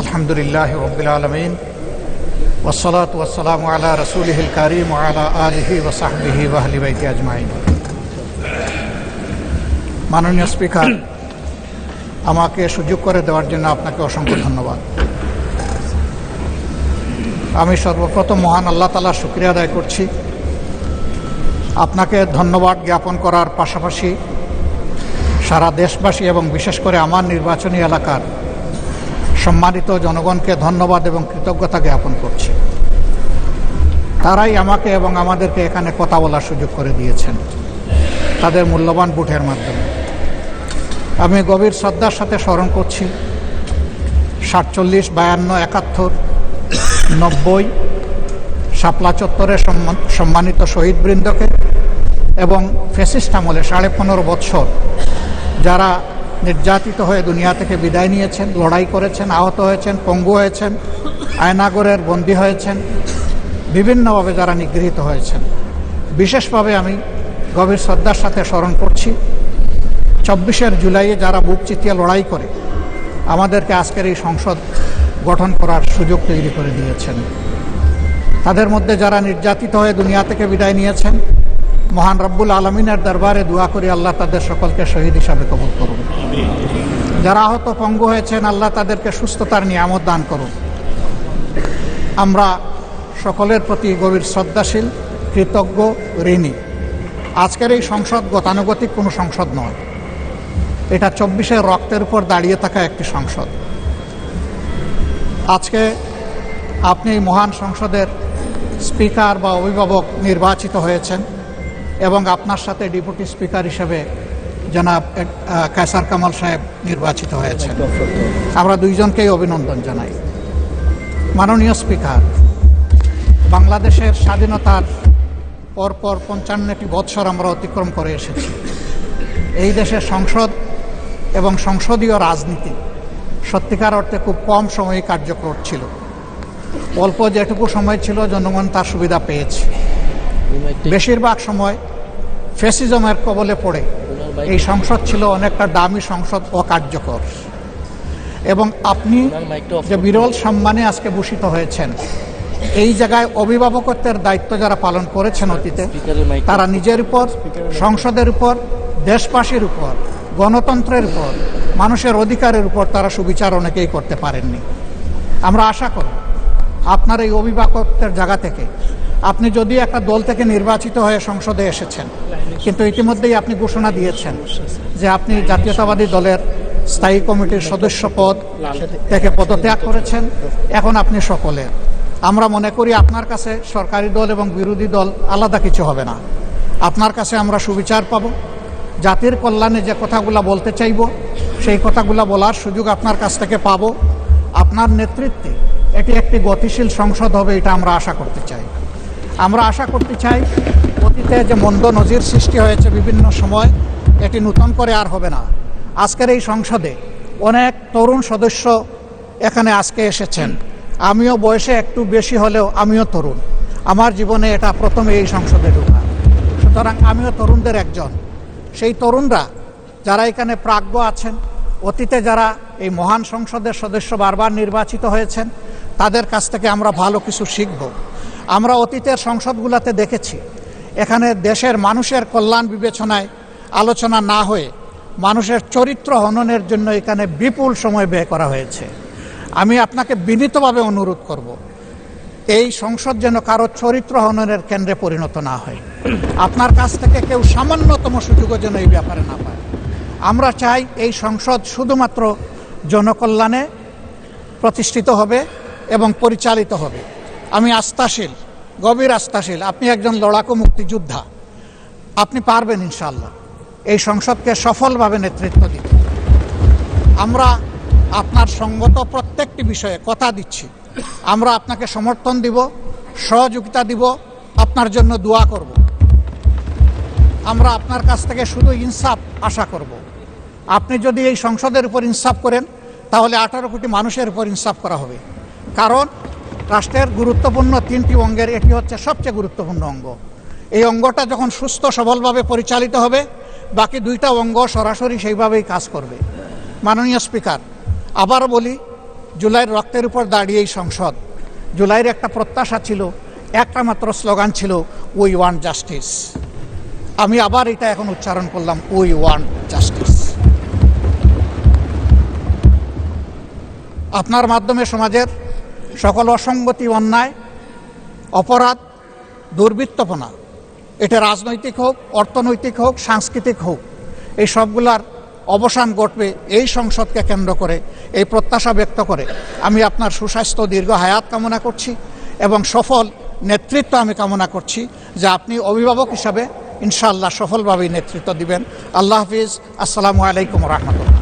আলহামদুলিল্লাহ রাব্বিল আলামিন ওয়াসসালাতু ওয়াসসালামু আলা রাসূলিহিল কারীম ওয়া আলা আলিহি ওয়া সাহবিহি ওয়া আহলি বাইতি আজমাইন। মাননীয় স্পিকার, আমাকে সুযোগ করে দেওয়ার জন্য আপনাকে অসংখ্য ধন্যবাদ। আমি সর্বপ্রথম মহান আল্লাহ তাআলার শুকরিয়া আদায় করছি। আপনাকে ধন্যবাদ জ্ঞাপন করার পাশাপাশি সারা দেশবাসী এবং বিশেষ করে আমার নির্বাচনী এলাকার সম্মানিত জনগণকে ধন্যবাদ এবং কৃতজ্ঞতা জ্ঞাপন করছি। তারাই আমাকে এবং আমাদেরকে এখানে কথা বলার সুযোগ করে দিয়েছেন তাদের মূল্যবান ভোটের মাধ্যমে। আমি গভীর শ্রদ্ধার সাথে স্মরণ করছি 47, 52, 71, 90 শাপলা চত্বরে সম্মানিত শহীদবৃন্দকে এবং ফ্যাসিস্ট আমলে 15.5 বছর যারা নির্যাতিত হয়ে দুনিয়া থেকে বিদায় নিয়েছেন, লড়াই করেছেন, আহত হয়েছেন, পঙ্গু হয়েছেন, আয়নাগরের বন্দী হয়েছেন, বিভিন্নভাবে যারা নিগৃহীত হয়েছেন, বিশেষভাবে আমি গভীর শ্রদ্ধার সাথে স্মরণ করছি 24 জুলাইয়ে যারা বুক চিতিয়ে লড়াই করে আমাদেরকে আজকের এই সংসদ গঠন করার সুযোগ তৈরি করে দিয়েছেন। তাদের মধ্যে যারা নির্যাতিত হয়ে দুনিয়া থেকে বিদায় নিয়েছেন, মহান রব্বুল আলমিনের দরবারে দোয়া করি আল্লাহ তাদের সকলকে শহীদ হিসাবে কবুল করুন। যারা আহত পঙ্গু হয়েছেন, আল্লাহ তাদেরকে সুস্থতার নিয়ামত দান করুন। আমরা সকলের প্রতি গভীর শ্রদ্ধাশীল, কৃতজ্ঞ, ঋণী। আজকের এই সংসদ গতানুগতিক কোনো সংসদ নয়, এটা 24 রক্তের উপর দাঁড়িয়ে থাকা একটি সংসদ। আজকে আপনি এই মহান সংসদের স্পিকার বা অভিভাবক নির্বাচিত হয়েছেন এবং আপনার সাথে ডেপুটি স্পিকার হিসেবে জনাব কায়সার কামাল সাহেব নির্বাচিত হয়েছেন। আমরা দুইজনকেই অভিনন্দন জানাই। মাননীয় স্পিকার, বাংলাদেশের স্বাধীনতার পরপর 55টি বৎসর আমরা অতিক্রম করে এসেছি। এই দেশের সংসদ এবং সংসদীয় রাজনীতি সত্যিকার অর্থে খুব কম সময়ে কার্যকর ছিল। অল্প যেটুকু সময় ছিল জনগণ তার সুবিধা পেয়েছে। বেশিরভাগ সময় ফ্যাসিজমের কবলে পড়ে এই সংসদ ছিল অনেকটা দামি সংসদ, অকার্যকর। এবং আপনি যে বিরল সম্মানে আজকে ভূষিত হয়েছেন, এই জায়গায় অভিভাবকত্বের দায়িত্ব যারা পালন করেছেন অতীতে, তারা নিজের উপর, সংসদের উপর, দেশবাসীর উপর, গণতন্ত্রের উপর, মানুষের অধিকারের উপর তারা সুবিচার অনেকেই করতে পারেননি। আমরা আশা করি আপনার এই অভিভাবকত্বের জায়গা থেকে, আপনি যদি একটা দল থেকে নির্বাচিত হয়ে সংসদে এসেছেন, কিন্তু ইতিমধ্যেই আপনি ঘোষণা দিয়েছেন যে আপনি জাতীয়তাবাদী দলের স্থায়ী কমিটির সদস্য পদ থেকে পদত্যাগ করেছেন, এখন আপনি সকলের। আমরা মনে করি আপনার কাছে সরকারি দল এবং বিরোধী দল আলাদা কিছু হবে না। আপনার কাছে আমরা সুবিচার পাব, জাতির কল্যাণে যে কথাগুলো বলতে চাইব সেই কথাগুলো বলার সুযোগ আপনার কাছ থেকে পাব। আপনার নেতৃত্বে এটি একটি গতিশীল সংসদ হবে, এটা আমরা আশা করতে চাই। আমরা আশা করতে চাই অতীতে যে মন্দ নজির সৃষ্টি হয়েছে বিভিন্ন সময়, এটি নতুন করে আর হবে না। আজকের এই সংসদে অনেক তরুণ সদস্য এখানে আজকে এসেছেন। আমিও বয়সে একটু বেশি হলেও আমিও তরুণ। আমার জীবনে এটা প্রথমে এই সংসদে ঢোকা, সুতরাং আমিও তরুণদের একজন। সেই তরুণরা যারা এখানে প্রাজ্ঞ আছেন, অতীতে যারা এই মহান সংসদের সদস্য বারবার নির্বাচিত হয়েছেন, তাদের কাছ থেকে আমরা ভালো কিছু শিখব। আমরা অতীতের সংসদগুলোতে দেখেছি এখানে দেশের মানুষের কল্যাণ বিবেচনায় আলোচনা না হয়ে মানুষের চরিত্র হননের জন্য এখানে বিপুল সময় ব্যয় করা হয়েছে। আমি আপনাকে বিনীতভাবে অনুরোধ করব, এই সংসদ যেন কারো চরিত্র হননের কেন্দ্রে পরিণত না হয়। আপনার কাছ থেকে কেউ সামান্যতম সুযোগও যেন এই ব্যাপারে না পায়। আমরা চাই এই সংসদ শুধুমাত্র জনকল্যাণে প্রতিষ্ঠিত হবে এবং পরিচালিত হবে। আমি আস্থাশীল, গভীর আস্থাশীল, আপনি একজন লড়াকু মুক্তিযোদ্ধা, আপনি পারবেন ইনশাআল্লাহ এই সংসদকে সফলভাবে নেতৃত্ব দিতে। আমরা আপনার সঙ্গত প্রত্যেকটি বিষয়ে কথা দিচ্ছি, আমরা আপনাকে সমর্থন দিব, সহযোগিতা দিব, আপনার জন্য দোয়া করব। আমরা আপনার কাছ থেকে শুধু ইনসাফ আশা করব। আপনি যদি এই সংসদের উপর ইনসাফ করেন, তাহলে 18 কোটি মানুষের উপর ইনসাফ করা হবে। কারণ রাষ্ট্রের গুরুত্বপূর্ণ 3টি অঙ্গের এটি হচ্ছে সবচেয়ে গুরুত্বপূর্ণ অঙ্গ। এই অঙ্গটা যখন সুস্থ সবলভাবে পরিচালিত হবে, বাকি 2টা অঙ্গ সরাসরি সেইভাবেই কাজ করবে। মাননীয় স্পিকার, আবারও বলি, জুলাইয়ের রক্তের উপর দাঁড়িয়ে এই সংসদ। জুলাইয়ের একটা প্রত্যাশা ছিল, একটা মাত্র স্লোগান ছিল, উই ওয়ান্ট জাস্টিস। আমি আবার এটা এখন উচ্চারণ করলাম, উই ওয়ান্ট জাস্টিস। আপনার মাধ্যমে সমাজের সকল অসঙ্গতি, অন্যায়, অপরাধ, দুর্বৃত্তপনা, এটা রাজনৈতিক হোক, অর্থনৈতিক হোক, সাংস্কৃতিক হোক, এই সবগুলার অবসান ঘটবে এই সংসদকে কেন্দ্র করে। এই প্রত্যাশা ব্যক্ত করে আমি আপনার সুস্বাস্থ্য, দীর্ঘ হায়াত কামনা করছি এবং সফল নেতৃত্ব আমি কামনা করছি, যে আপনি অভিভাবক হিসাবে ইনশাআল্লাহ সফলভাবে নেতৃত্ব দিবেন। আল্লাহ হাফিজ। আসসালামু আলাইকুম রহমতুল্লাহ।